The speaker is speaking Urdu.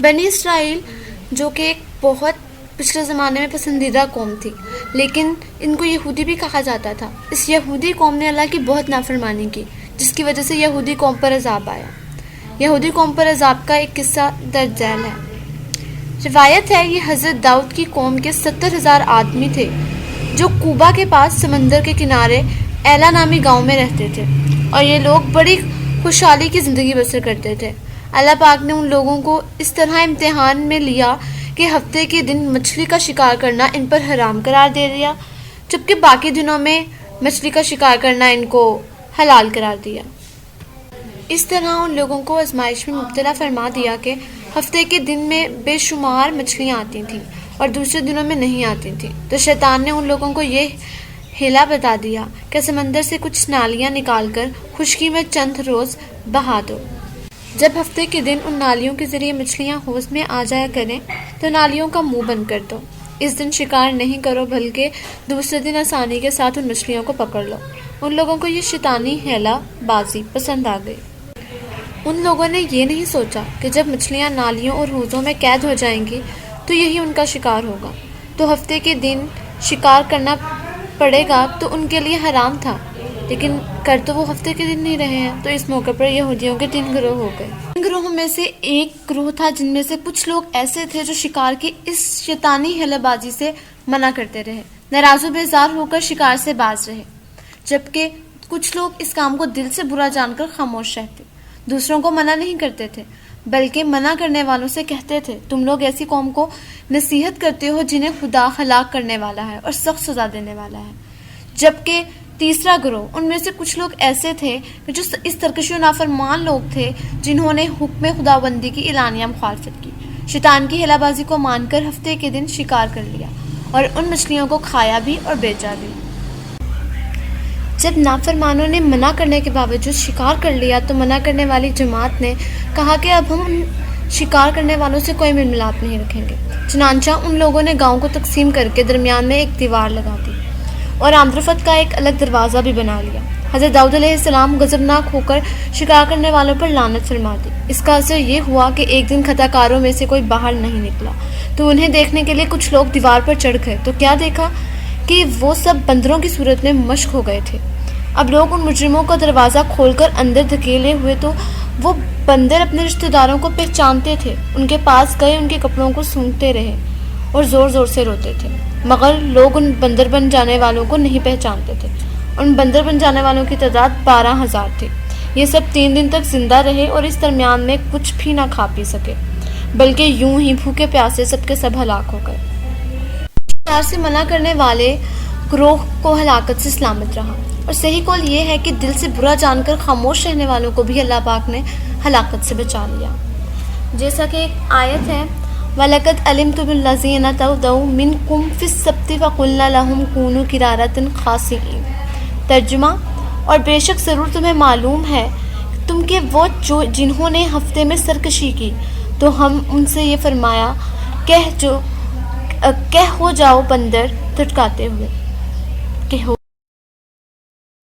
بنی اسرائیل جو کہ ایک بہت پچھلے زمانے میں پسندیدہ قوم تھی، لیکن ان کو یہودی بھی کہا جاتا تھا۔ اس یہودی قوم نے اللہ کی بہت نافرمانی کی، جس کی وجہ سے یہودی قوم پر عذاب آیا۔ یہودی قوم پر عذاب کا ایک قصہ درج ذیل ہے۔ روایت ہے یہ حضرت داؤد کی قوم کے 70,000 آدمی تھے جو کوبا کے پاس سمندر کے کنارے ایلا نامی گاؤں میں رہتے تھے، اور یہ لوگ بڑی خوشحالی کی زندگی بسر کرتے تھے۔ اللہ پاک نے ان لوگوں کو اس طرح امتحان میں لیا کہ ہفتے کے دن مچھلی کا شکار کرنا ان پر حرام قرار دے دیا، جبکہ باقی دنوں میں مچھلی کا شکار کرنا ان کو حلال قرار دیا۔ اس طرح ان لوگوں کو آزمائش میں مبتلا فرما دیا کہ ہفتے کے دن میں بے شمار مچھلیاں آتی تھیں اور دوسرے دنوں میں نہیں آتی تھیں، تو شیطان نے ان لوگوں کو یہ ہیلا بتا دیا کہ سمندر سے کچھ نالیاں نکال کر خشکی میں چند روز بہا دو۔ جب ہفتے کے دن ان نالیوں کے ذریعے مچھلیاں حوض میں آ جایا کریں تو نالیوں کا منہ بند کر دو۔ اس دن شکار نہیں کرو، بلکہ دوسرے دن آسانی کے ساتھ ان مچھلیوں کو پکڑ لو۔ ان لوگوں کو یہ شیطانی ہیلا بازی پسند آ گئی۔ ان لوگوں نے یہ نہیں سوچا کہ جب مچھلیاں نالیوں اور حوضوں میں قید ہو جائیں گی تو یہی ان کا شکار ہوگا، تو ہفتے کے دن شکار کرنا پڑے گا تو ان کے لیے حرام تھا، لیکن کر تو وہ ہفتے کے دن نہیں رہے ہیں۔ تو اس موقع پر یہودیوں کے 3 گروہ ہو گئے۔ ان گروہوں میں سے ایک گروہ تھا جن میں سے کچھ لوگ ایسے تھے جو شکار کی اس شیطانی ہیلا بازی سے منع کرتے رہے، ناراض و بیزار ہو کر شکار سے باز رہے، جبکہ کچھ لوگ اس کام کو دل سے برا جان کر خاموش رہتے، دوسروں کو منع نہیں کرتے تھے، بلکہ منع کرنے والوں سے کہتے تھے تم لوگ ایسی قوم کو نصیحت کرتے ہو جنہیں خدا ہلاک کرنے والا ہے اور سخت سزا دینے والا ہے۔ جبکہ تیسرا گروہ، ان میں سے کچھ لوگ ایسے تھے جو اس سرکشی و نافرمان لوگ تھے جنہوں نے حکم خداوندی کی اعلانیہ مخالفت کی، شیطان کی ہیلا بازی کو مان کر ہفتے کے دن شکار کر لیا اور ان مچھلیوں کو کھایا بھی اور بیچا بھی۔ جب نافرمانوں نے منع کرنے کے باوجود شکار کر لیا تو منع کرنے والی جماعت نے کہا کہ اب ہم ان شکار کرنے والوں سے کوئی میل ملاپ نہیں رکھیں گے۔ چنانچہ ان لوگوں نے گاؤں کو تقسیم کر کے درمیان میں ایک دیوار لگا دی اور آمد و رفت کا ایک الگ دروازہ بھی بنا لیا۔ حضرت داؤد علیہ السلام غضبناک ہو کر شکار کرنے والوں پر لعنت فرما دی۔ اس کا اثر یہ ہوا کہ ایک دن خطا کاروں میں سے کوئی باہر نہیں نکلا، تو انہیں دیکھنے کے لیے کچھ لوگ دیوار پر چڑھ گئے تو کیا دیکھا کہ وہ سب بندروں کی صورت میں مشق ہو گئے تھے۔ اب لوگ ان مجرموں کا دروازہ کھول کر اندر دھکیلے ہوئے تو وہ بندر اپنے رشتہ داروں کو پہچانتے تھے، ان کے پاس گئے، ان کے کپڑوں کو سونگھتے رہے اور زور زور سے روتے تھے، مگر لوگ ان بندر بن جانے والوں کو نہیں پہچانتے تھے۔ ان بندر بن جانے والوں کی تعداد 12,000 تھی۔ یہ سب 3 دن تک زندہ رہے اور اس درمیان میں کچھ بھی نہ کھا پی سکے، بلکہ یوں ہی بھوکے پیاسے سب کے سب ہلاک ہو گئے۔ شکار سے منع کرنے والے گروہ کو ہلاکت سے سلامت رہا، اور صحیح قول یہ ہے کہ دل سے برا جان کر خاموش رہنے والوں کو بھی اللہ پاک نے ہلاکت سے بچا لیا۔ جیسا کہ ایک آیت ہے وَلَقَدْ عَلِمْتُمُ الَّذِينَ اعْتَدَوْا مِنْكُمْ فِي السَّبْتِ فَقُلْنَا لَهُمْ كُونُوا قِرَادَةً خَاسِئِينَ۔ ترجمہ، اور بے شک ضرور تمہیں معلوم ہے تم کہ وہ جنہوں نے ہفتے میں سرکشی کی، تو ہم ان سے یہ فرمایا کہہ ہو جاؤ بندر تھٹکاتے ہوئے کہ ہو